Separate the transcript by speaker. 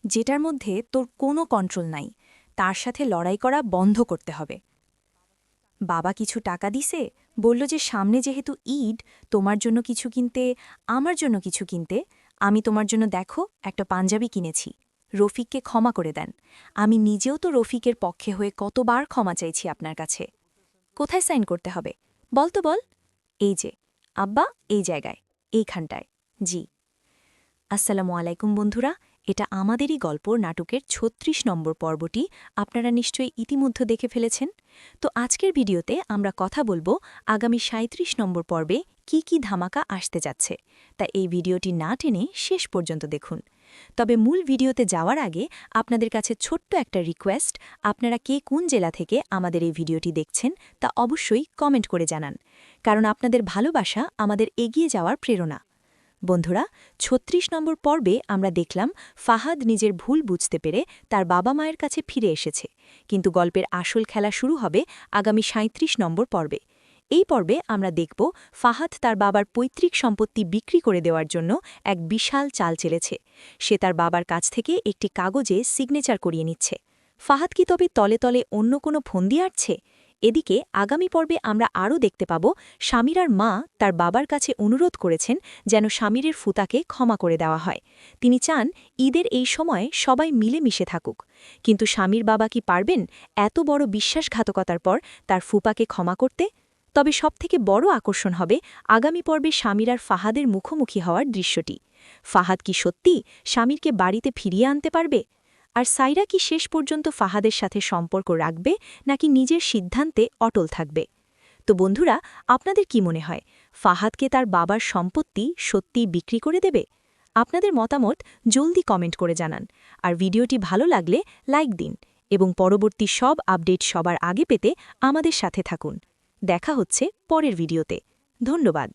Speaker 1: যেটার মধ্যে তোর কোনো কন্ট্রোল নাই, তার সাথে লড়াই করা বন্ধ করতে হবে। বাবা কিছু টাকা দিছে, বলল যে সামনে যেহেতু ঈদ, তোমার জন্য কিছু কিনতে, আমার জন্য কিছু কিনতে। আমি তোমার জন্য দেখো একটা পাঞ্জাবি কিনেছি। রফিককে ক্ষমা করে দেন। আমি নিজেও তো রফিকের পক্ষে হয়ে কতবার ক্ষমা চাইছি আপনার কাছে। কোথায় সাইন করতে হবে বল তো বল। এই যে আব্বা, এই জায়গায়, এইখানটায়। জি। আসসালামু আলাইকুম বন্ধুরা, এটা আমাদেরই গল্প নাটকের ৩৬ নম্বর পর্বটি আপনারা নিশ্চয়ই ইতিমধ্যে দেখে ফেলেছেন। তো আজকের ভিডিওতে আমরা কথা বলবো আগামী ৩৭ নম্বর পর্বে কি কি ধামাকা আসতে যাচ্ছে। তা এই ভিডিওটি না টেনে শেষ পর্যন্ত দেখুন। তবে মূল ভিডিওতে যাওয়ার আগে আপনাদের কাছে ছোট্ট একটা রিকোয়েস্ট, আপনারা কে কোন জেলা থেকে আমাদের এই ভিডিওটি দেখছেন তা অবশ্যই কমেন্ট করে জানান, কারণ আপনাদের ভালোবাসা আমাদের এগিয়ে যাওয়ার প্রেরণা। বন্ধুরা, ৩৬ নম্বর পর্বে আমরা দেখলাম ফাহাদ নিজের ভুল বুঝতে পেরে তার বাবা মায়ের কাছে ফিরে এসেছে, কিন্তু গল্পের আসল খেলা শুরু হবে আগামী ৩৭ নম্বর পর্বে। এই পর্বে আমরা দেখব ফাহাদ তার বাবার পৈতৃক সম্পত্তি বিক্রি করে দেওয়ার জন্য এক বিশাল চাল চেলেছে। সে তার বাবার কাছ থেকে একটি কাগজে সিগনেচার করিয়ে নিচ্ছে। ফাহাদ কি তবে তলে তলে অন্য কোনো ফন্দি আটছে? এদিকে আগামী পর্বে আমরা আরও দেখতে পাব স্বামীরার মা তার বাবার কাছে অনুরোধ করেছেন যেন স্বামীরের ফুতাকে ক্ষমা করে দেওয়া হয়। তিনি চান ঈদের এই সময় সবাই মিলেমিশে থাকুক, কিন্তু স্বামীর বাবা কি পারবেন এত বড় বিশ্বাসঘাতকতার পর তার ফুপাকে ক্ষমা করতে? তবে সবথেকে বড় আকর্ষণ হবে আগামী পর্বে স্বামীর আর ফাহাদের মুখোমুখি হওয়ার দৃশ্যটি। ফাহাদ কি সত্যি স্বামীরকে বাড়িতে ফিরিয়ে আনতে পারবে? আর সাইরা কি শেষ পর্যন্ত ফাহাদের সাথে সম্পর্ক রাখবে, নাকি নিজের সিদ্ধান্তে অটল থাকবে? তো বন্ধুরা, আপনাদের কি মনে হয়, ফাহাদকে তার বাবার সম্পত্তি সত্যিই বিক্রি করে দেবে? আপনাদের মতামত জলদি কমেন্ট করে জানান। আর ভিডিওটি ভালো লাগলে লাইক দিন এবং পরবর্তী সব আপডেট সবার আগে পেতে আমাদের সাথে থাকুন। দেখা হচ্ছে পরের ভিডিওতে। ধন্যবাদ।